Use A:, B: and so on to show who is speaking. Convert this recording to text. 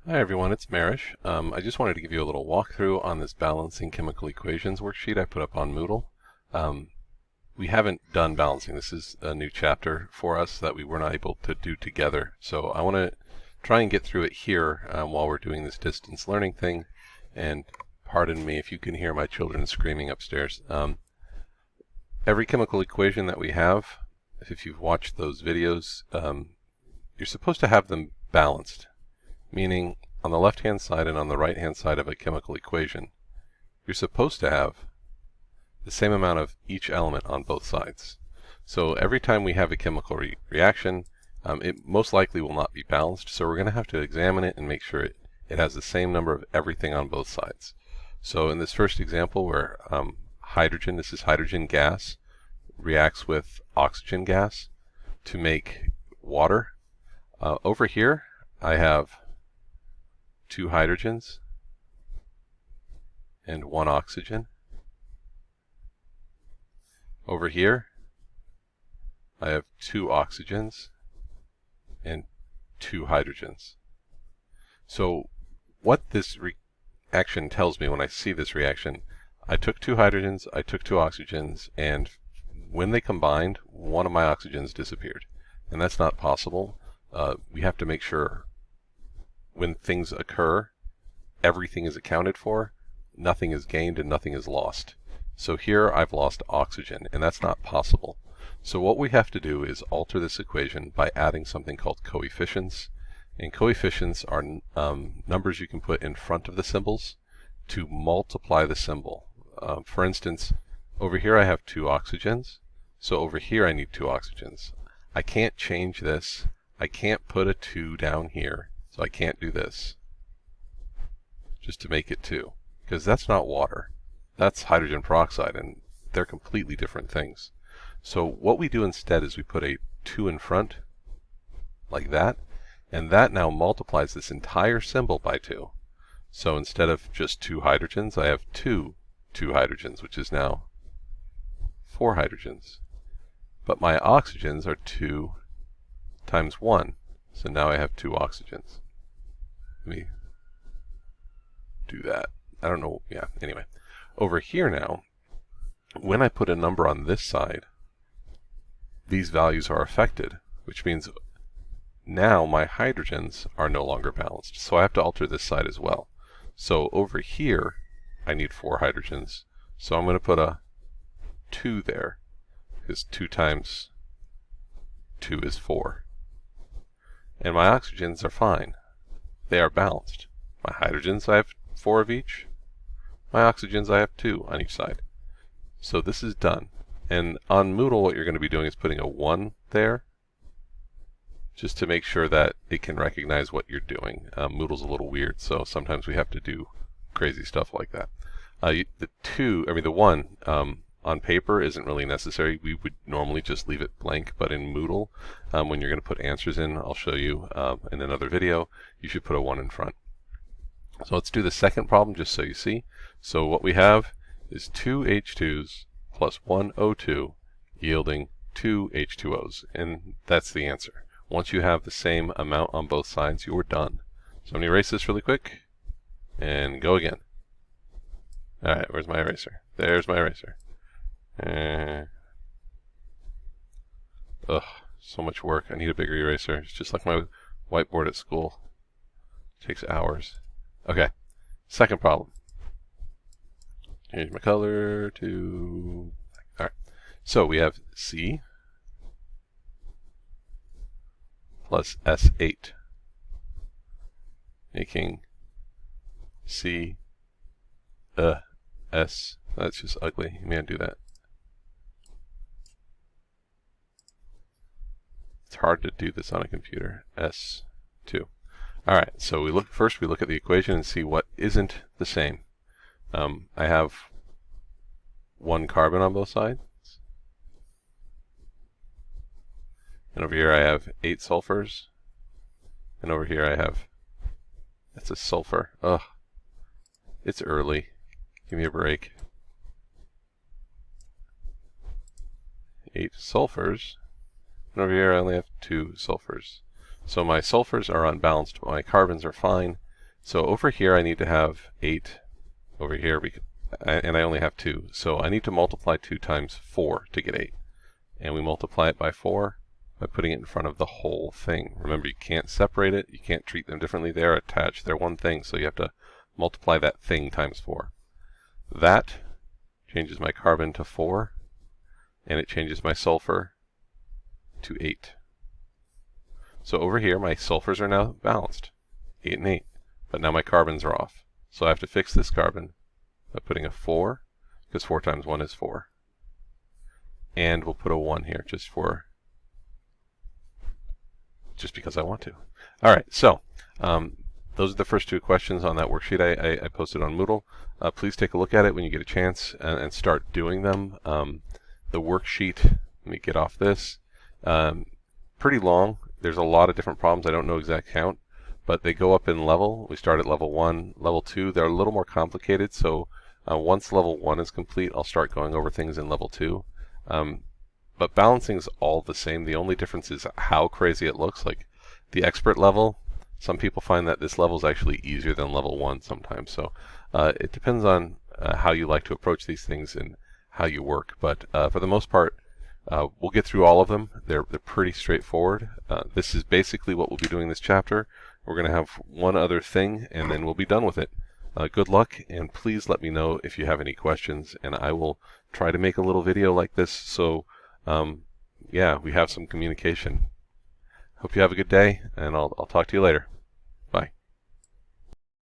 A: Hi everyone, it's Marish. I just wanted to give you a little walkthrough on this balancing chemical equations worksheet I put up on Moodle. We haven't done balancing. This is a new chapter for us that we were not able to do together. So I want to try and get through it here while we're doing this distance learning thing. And pardon me if you can hear my children screaming upstairs. Every chemical equation that we have, if you've watched those videos, you're supposed to have them balanced. Meaning, on the left-hand side and on the right-hand side of a chemical equation, you're supposed to have the same amount of each element on both sides. So every time we have a chemical reaction, it most likely will not be balanced, so we're going to have to examine it and make sure it has the same number of everything on both sides. So in this first example where hydrogen, this is hydrogen gas, reacts with oxygen gas to make water. Over here I have 2 hydrogens and 1 oxygen. Over here I have 2 oxygens and 2 hydrogens. So what this reaction tells me when I see this reaction, I took 2 hydrogens, I took 2 oxygens, and when they combined, one of my oxygens disappeared. And that's not possible. We have to make sure when things occur, everything is accounted for, nothing is gained and nothing is lost. So here I've lost oxygen, and that's not possible. So what we have to do is alter this equation by adding something called coefficients. And coefficients are numbers you can put in front of the symbols to multiply the symbol. For instance, over here I have 2 oxygens, so over here I need 2 oxygens. I can't change this. I can't put a 2 down here. So I can't do this, just to make it 2, because that's not water. That's hydrogen peroxide, and they're completely different things. So what we do instead is we put a 2 in front, like that, and that now multiplies this entire symbol by 2. So instead of just 2 hydrogens, I have 2 hydrogens, which is now 4 hydrogens. But my oxygens are 2 times 1. So now I have 2 oxygens. Let me do that. I don't know. Yeah, anyway. Over here now, when I put a number on this side, these values are affected, which means now my hydrogens are no longer balanced. So I have to alter this side as well. So over here, I need 4 hydrogens. So I'm going to put a 2 there, because 2 times 2 is 4. And my oxygens are fine. They are balanced. My hydrogens, I have 4 of each. My oxygens, I have 2 on each side. So this is done. And on Moodle, what you're going to be doing is putting a 1 there, just to make sure that it can recognize what you're doing. Moodle's a little weird, so sometimes we have to do crazy stuff like that. The 1, on paper isn't really necessary. We would normally just leave it blank, but in Moodle, when you're going to put answers in, I'll show you in another video, you should put a 1 in front. So let's do the second problem just so you see. So what we have is 2 H2s plus 1 O2 yielding 2 H2Os, and that's the answer. Once you have the same amount on both sides, you're done. So I'm going to erase this really quick and go again. Alright, where's my eraser? There's my eraser. Ugh, so much work. I need a bigger eraser. It's just like my whiteboard at school. It takes hours. Okay, second problem. Change my color to... Alright, so we have C plus S8 making C S. That's just ugly. You may undo that. It's hard to do this on a computer. S2. Alright, so we look at the equation and see what isn't the same. I have 1 carbon on both sides. And over here I have 8 sulfurs. And over here I have... That's a sulfur. Ugh. It's early. Give me a break. 8 sulfurs. And over here I only have 2 sulfurs. So my sulfurs are unbalanced, but my carbons are fine. So over here I need to have 8 over here, and I only have 2. So I need to multiply 2 times 4 to get 8. And we multiply it by 4 by putting it in front of the whole thing. Remember, you can't separate it. You can't treat them differently. They're attached. They're one thing, so you have to multiply that thing times 4. That changes my carbon to 4, and it changes my sulfur to 8. So over here, my sulfurs are now balanced, 8 and 8. But now my carbons are off. So I have to fix this carbon by putting a 4, because 4 times 1 is 4. And we'll put a 1 here just because I want to. All right, so those are the first 2 questions on that worksheet I posted on Moodle. Please take a look at it when you get a chance and start doing them. The worksheet, let me get off this, pretty long. There's a lot of different problems. I don't know exact count, but they go up in level. We start at level 1, level 2. They're a little more complicated, so once level 1 is complete, I'll start going over things in level 2. But balancing is all the same. The only difference is how crazy it looks. Like the expert level, some people find that this level is actually easier than level 1 sometimes. So it depends on how you like to approach these things and how you work. But for the most part, we'll get through all of them. They're pretty straightforward. This is basically what we'll be doing this chapter. We're going to have one other thing, and then we'll be done with it. Good luck, and please let me know if you have any questions, and I will try to make a little video like this so yeah, we have some communication. Hope you have a good day, and I'll talk to you later.